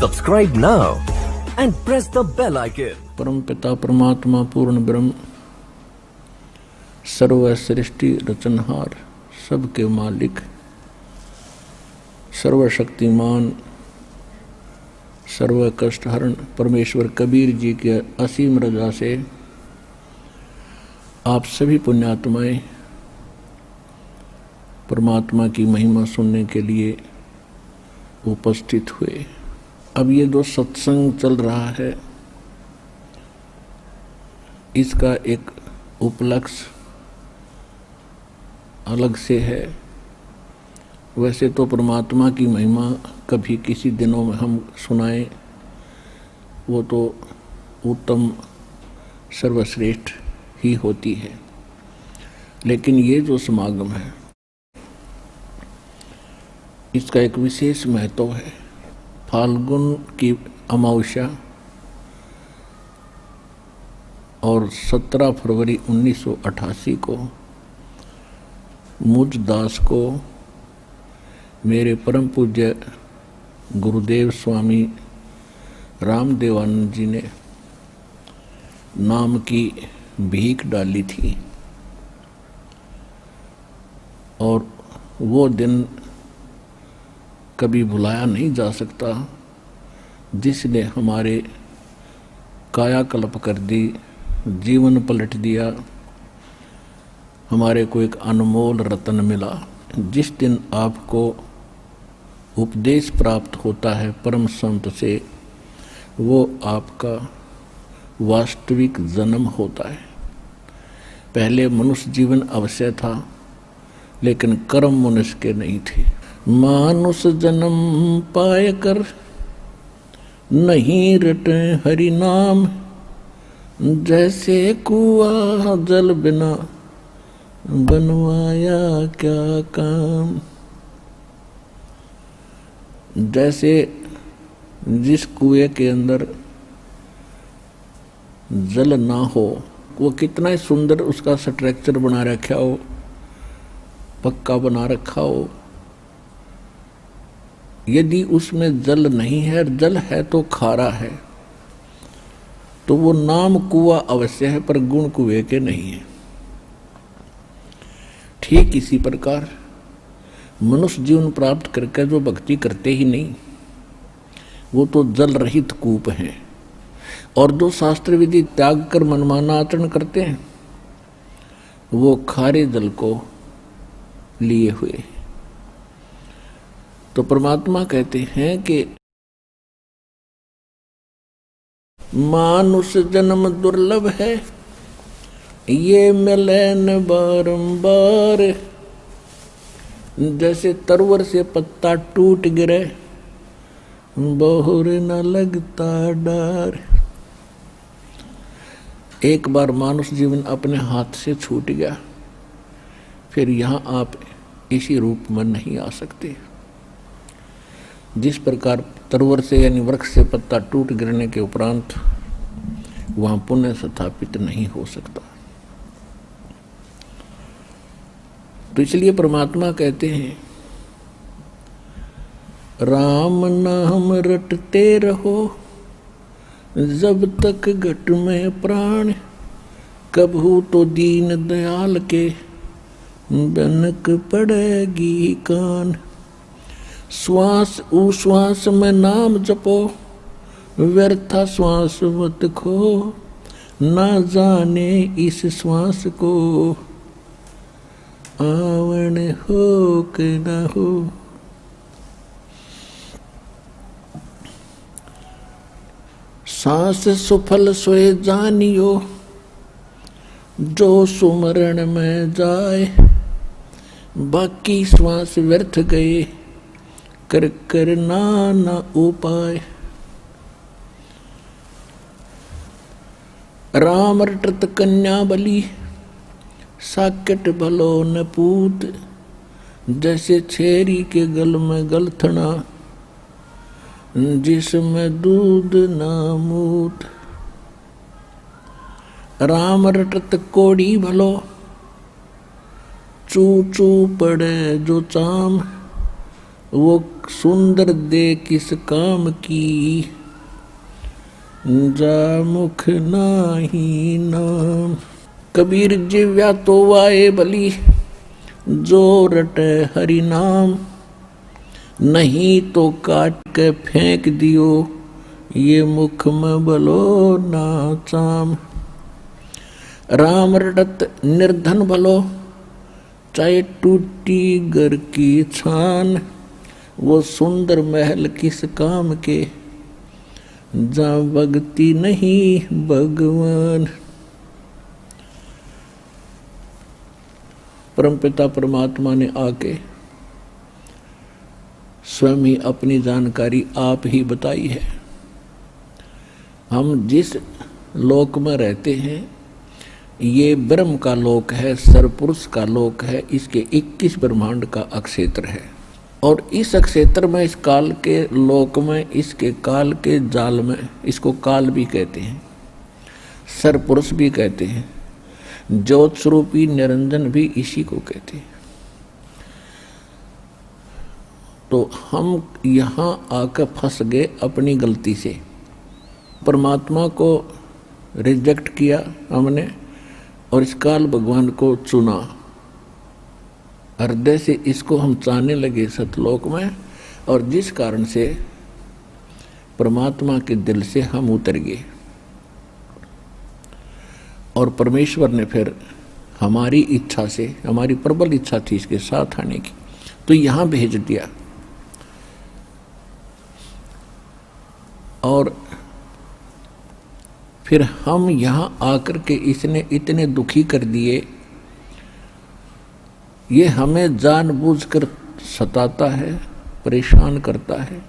Subscribe now and press the bell icon. परम पिता परमात्मा पूर्ण ब्रह्म सर्व सृष्टि रचनहार सबके मालिक सर्वशक्तिमान सर्व कष्ट हरण परमेश्वर कबीर जी के असीम रजा से आप सभी पुण्यात्माएं परमात्मा की महिमा सुनने के लिए उपस्थित हुए। अब ये जो सत्संग चल रहा है इसका एक उपलक्ष्य अलग से है। वैसे तो परमात्मा की महिमा कभी किसी दिनों में हम सुनाएं वो तो उत्तम सर्वश्रेष्ठ ही होती है, लेकिन ये जो समागम है इसका एक विशेष महत्व है। फाल्गुन की अमावस्या और 17 फरवरी 1988 को मुझ दास को मेरे परम पूज्य गुरुदेव स्वामी रामदेवानंद जी ने नाम की भीख डाली थी और वो दिन कभी भुलाया नहीं जा सकता, जिसने हमारे कायाकल्प कर दी, जीवन पलट दिया। हमारे को एक अनमोल रत्न मिला। जिस दिन आपको उपदेश प्राप्त होता है परम संत से, वो आपका वास्तविक जन्म होता है। पहले मनुष्य जीवन अवश्य था, लेकिन कर्म मनुष्य के नहीं थे। मानुष जन्म पाए कर नहीं रटे हरि नाम, जैसे कुआं जल बिना बनवाया क्या काम। जैसे जिस कुएं के अंदर जल ना हो, वो कितना ही सुंदर उसका स्ट्रक्चर बना रखा हो, पक्का बना रखा हो, यदि उसमें जल नहीं है, जल है तो खारा है, तो वो नाम कुआं अवश्य है पर गुण कुएं के नहीं है। ठीक इसी प्रकार मनुष्य जीवन प्राप्त करके जो भक्ति करते ही नहीं, वो तो जल रहित कूप हैं। और जो शास्त्र विधि त्याग कर मनमाना आचरण करते हैं, वो खारे जल को लिए हुए। तो परमात्मा कहते हैं कि मानुष जन्म दुर्लभ है, ये मिले न बारंबार। जैसे तरवर से पत्ता टूट गिरे, बहुर न लगता डर। एक बार मानुष जीवन अपने हाथ से छूट गया, फिर यहाँ आप इसी रूप में नहीं आ सकते। जिस प्रकार तरवर से यानी वृक्ष से पत्ता टूट गिरने के उपरांत वहां पुनः स्थापित नहीं हो सकता, तो इसलिए परमात्मा कहते हैं राम नाम रटते रहो जब तक घट में प्राण, कबहू तो दीन दयाल के बनक पड़ेगी कान। श्वास उश्वास में नाम जपो, व्यर्था श्वास मत खो, ना जाने इस श्वास को आवन हो के न हो। सांस सुफल सोए जानियो, जो सुमरण में जाए, बाकी श्वास व्यर्थ गए, कर कर नाना उपाय। राम रटत कन्या बलि, साकेट भलो न पूत। जैसे छेरी के गल में गलथना, जिसमें दूध ना मूत। राम रटत कोड़ी भलो, चू चू पड़े जो चाम। वो सुंदर दे किस काम की, जा मुख नाही नाम। कबीर जिव्या तो वाए भली, जो रटे हरि नाम। नहीं तो काट के फेंक दियो, ये मुख में भलो ना चाम। राम रटत निर्धन भलो, चाहे टूटी घर की छान। वो सुंदर महल किस काम के, जहाँ भक्ति नहीं भगवान। परमपिता परमात्मा ने आके स्वयं ही अपनी जानकारी आप ही बताई है। हम जिस लोक में रहते हैं ये ब्रह्म का लोक है, सरपुरुष का लोक है। इसके 21 ब्रह्मांड का अक्षेत्र है और इस अक्षेत्र में, इस काल के लोक में, इसके काल के जाल में, इसको काल भी कहते हैं, सरपुरुष भी कहते हैं, ज्योत स्वरूपी निरंजन भी इसी को कहते हैं। तो हम यहाँ आकर फंस गए अपनी गलती से। परमात्मा को रिजेक्ट किया हमने और इस काल भगवान को चुना। हृदय से इसको हम चाहने लगे सतलोक में, और जिस कारण से परमात्मा के दिल से हम उतर गए। और परमेश्वर ने फिर हमारी इच्छा से, हमारी प्रबल इच्छा थी इसके साथ आने की, तो यहाँ भेज दिया। और फिर हम यहाँ आकर के इसने इतने दुखी कर दिए। ये हमें जानबूझकर सताता है, परेशान करता है।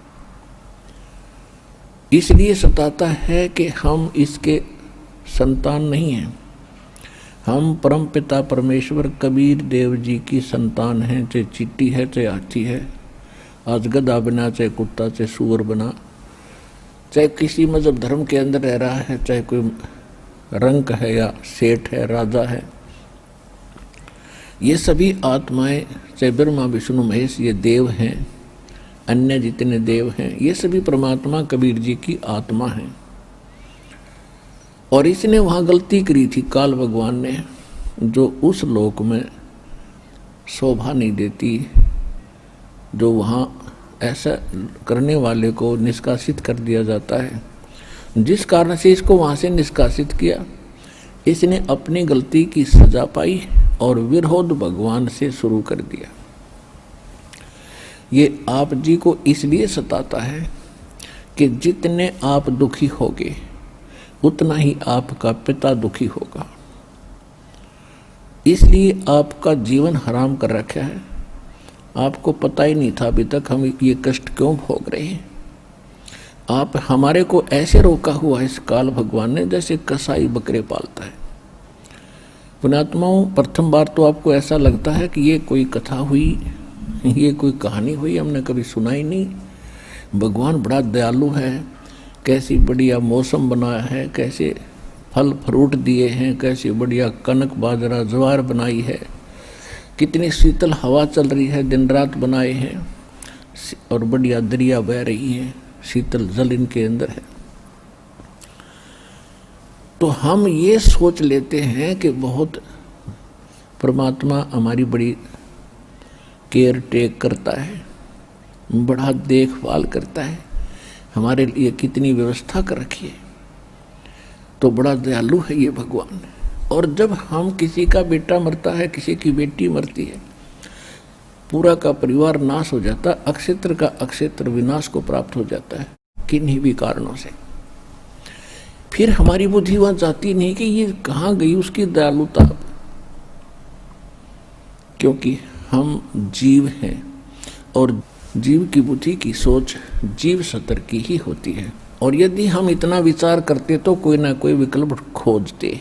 इसलिए सताता है कि हम इसके संतान नहीं हैं। हम परमपिता परमेश्वर कबीर देव जी की संतान हैं, चाहे चींटी है, चाहे हाथी है, आज गधा बना, चाहे कुत्ता, चाहे सूअर बना, चाहे किसी मजहब धर्म के अंदर रह रहा है, चाहे कोई रंक है या सेठ है, राजा है। ये सभी आत्माएं, चाहे ब्रह्मा विष्णु महेश, ये देव हैं, अन्य जितने देव हैं, ये सभी परमात्मा कबीर जी की आत्मा हैं। और इसने वहाँ गलती करी थी काल भगवान ने, जो उस लोक में शोभा नहीं देती, जो वहाँ ऐसा करने वाले को निष्कासित कर दिया जाता है। जिस कारण से इसको वहाँ से निष्कासित किया, इसने अपनी गलती की सजा पाई और विरोध भगवान से शुरू कर दिया। ये आप जी को इसलिए सताता है कि जितने आप दुखी होगे उतना ही आपका पिता दुखी होगा। इसलिए आपका जीवन हराम कर रखा है। आपको पता ही नहीं था अभी तक हम ये कष्ट क्यों भोग रहे हैं। आप हमारे को ऐसे रोका हुआ इस काल भगवान ने जैसे कसाई बकरे पालता है। पुण्यात्माओं, प्रथम बार तो आपको ऐसा लगता है कि ये कोई कथा हुई, ये कोई कहानी हुई, हमने कभी सुना ही नहीं। भगवान बड़ा दयालु है, कैसी बढ़िया मौसम बनाया है, कैसे फल फ्रूट दिए हैं, कैसी बढ़िया कनक बाजरा ज्वार बनाई है, कितनी शीतल हवा चल रही है, दिन रात बनाए हैं, और बढ़िया दरिया बह रही है, शीतल जल इनके अंदर है। तो हम ये सोच लेते हैं कि बहुत परमात्मा हमारी बड़ी केयर टेक करता है, बड़ा देखभाल करता है, हमारे लिए कितनी व्यवस्था कर रखी है, तो बड़ा दयालु है ये भगवान। और जब हम किसी का बेटा मरता है, किसी की बेटी मरती है, पूरा का परिवार नाश हो जाता, अक्षेत्र का अक्षेत्र विनाश को प्राप्त हो जाता है किन्हीं भी कारणों से। फिर हमारी बुद्धि वहां जाती नहीं कि ये कहाँ गई उसकी दयालुता, क्योंकि हम जीव हैं और जीव की बुद्धि की सोच जीव सतर की ही होती है। और यदि हम इतना विचार करते तो कोई ना कोई विकल्प खोजते,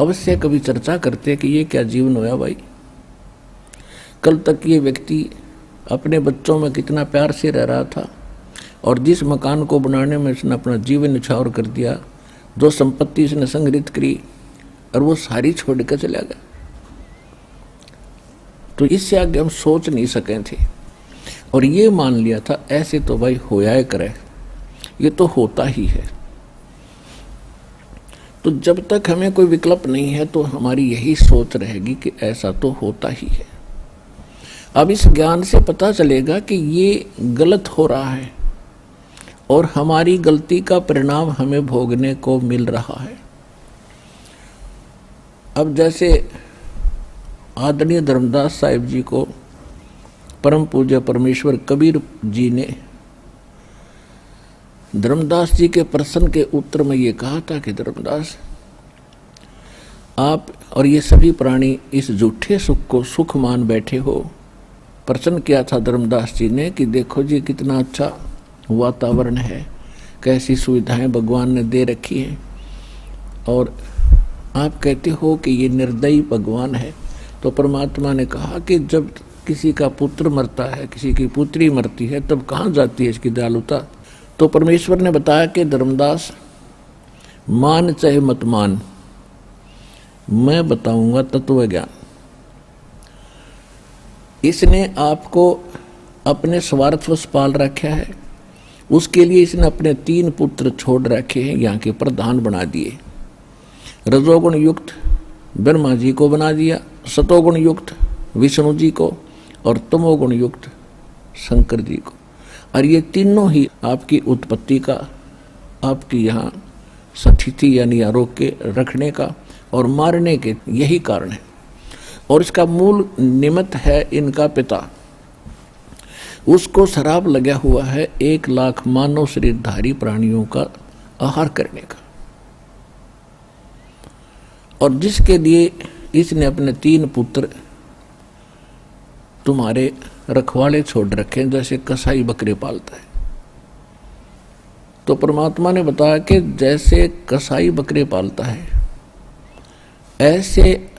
अवश्य कभी चर्चा करते कि ये क्या जीवन हुआ भाई। कल तक ये व्यक्ति अपने बच्चों में कितना प्यार से रह रहा था और जिस मकान को बनाने में इसने अपना जीवन निछावर कर दिया, जो संपत्ति इसने संग्रहित करी, और वो सारी छोड़ कर चला गया। तो इससे आगे हम सोच नहीं सके थे। और ये मान लिया था ऐसे तो भाई होया करे, ये तो होता ही है। तो जब तक हमें कोई विकल्प नहीं है तो हमारी यही सोच रहेगी कि ऐसा तो होता ही है। अब इस ज्ञान से पता चलेगा कि ये गलत हो रहा है और हमारी गलती का परिणाम हमें भोगने को मिल रहा है। अब जैसे आदरणीय धर्मदास साहिब जी को परम पूज्य परमेश्वर कबीर जी ने धर्मदास जी के प्रश्न के उत्तर में ये कहा था कि धर्मदास, आप और ये सभी प्राणी इस झूठे सुख को सुख मान बैठे हो। प्रश्न किया था धर्मदास जी ने कि देखो जी कितना अच्छा वातावरण है, कैसी सुविधाएं भगवान ने दे रखी हैं, और आप कहते हो कि ये निर्दयी भगवान है। तो परमात्मा ने कहा कि जब किसी का पुत्र मरता है, किसी की पुत्री मरती है, तब कहाँ जाती है इसकी दयालुता। तो परमेश्वर ने बताया कि धर्मदास, मान चाहे मत मान, मैं बताऊंगा तत्व ज्ञान। इसने आपको अपने स्वार्थवश पाल रखा है, उसके लिए इसने अपने 3 पुत्र छोड़ रखे हैं, यहाँ के प्रधान बना दिए। रजोगुण युक्त ब्रह्मा जी को बना दिया, सतोगुण युक्त विष्णु जी को, और तमोगुण युक्त शंकर जी को। और ये तीनों ही आपकी उत्पत्ति का, आपकी यहाँ स्थिति यानी आरोग्य के रखने का और मारने के यही कारण है। और इसका मूल निमित्त है इनका पिता, उसको शराब लगा हुआ है 1 लाख मानव शरीरधारी प्राणियों का आहार करने का, और जिसके लिए इसने अपने 3 पुत्र तुम्हारे रखवाले छोड़ रखे, जैसे कसाई बकरे पालता है। तो परमात्मा ने बताया कि जैसे कसाई बकरे पालता है, ऐसे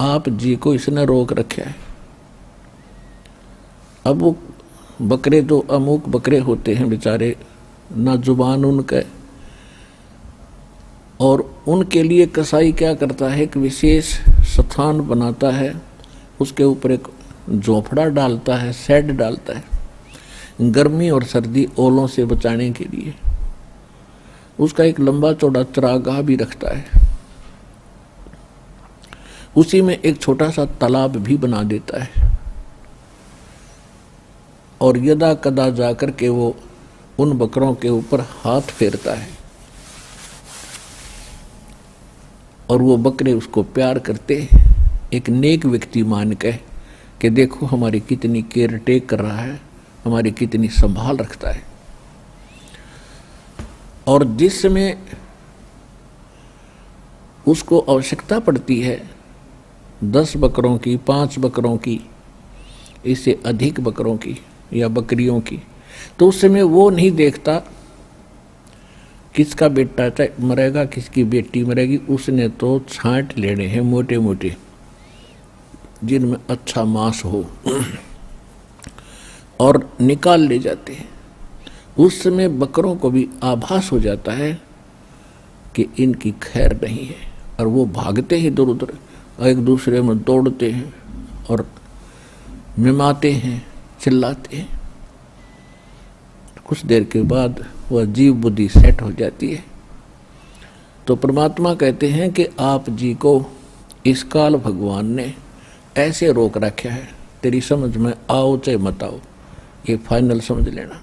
आप जी को इसने रोक रखा है। अब वो बकरे तो अमुक बकरे होते हैं बेचारे, ना जुबान उनके, और उनके लिए कसाई क्या करता है, एक विशेष स्थान बनाता है, उसके ऊपर एक झोपड़ा डालता है, शेड डालता है, गर्मी और सर्दी ओलों से बचाने के लिए। उसका एक लंबा चौड़ा चरागाह भी रखता है, उसी में एक छोटा सा तालाब भी बना देता है, और यदा कदा जाकर के वो उन बकरों के ऊपर हाथ फेरता है, और वो बकरे उसको प्यार करते, एक नेक व्यक्ति मान के कि देखो हमारी कितनी केयर टेक कर रहा है, हमारी कितनी संभाल रखता है। और जिसमें उसको आवश्यकता पड़ती है 10 बकरों की, 5 बकरों की, इससे अधिक बकरों की या बकरियों की, तो उस समय वो नहीं देखता किसका बेटा मरेगा, किसकी बेटी मरेगी। उसने तो छांट लेने हैं मोटे मोटे, जिनमें अच्छा मांस हो, और निकाल ले जाते हैं। उस समय बकरों को भी आभास हो जाता है कि इनकी खैर नहीं है, और वो भागते हैं इधर उधर, एक दूसरे में दौड़ते हैं और मिमाते हैं, चिल्लाते हैं। कुछ देर के बाद वह जीव बुद्धि सेट हो जाती है। तो परमात्मा कहते हैं कि आप जी को इस काल भगवान ने ऐसे रोक रखा है, तेरी समझ में आओ चाहे मत आओ, ये फाइनल समझ लेना।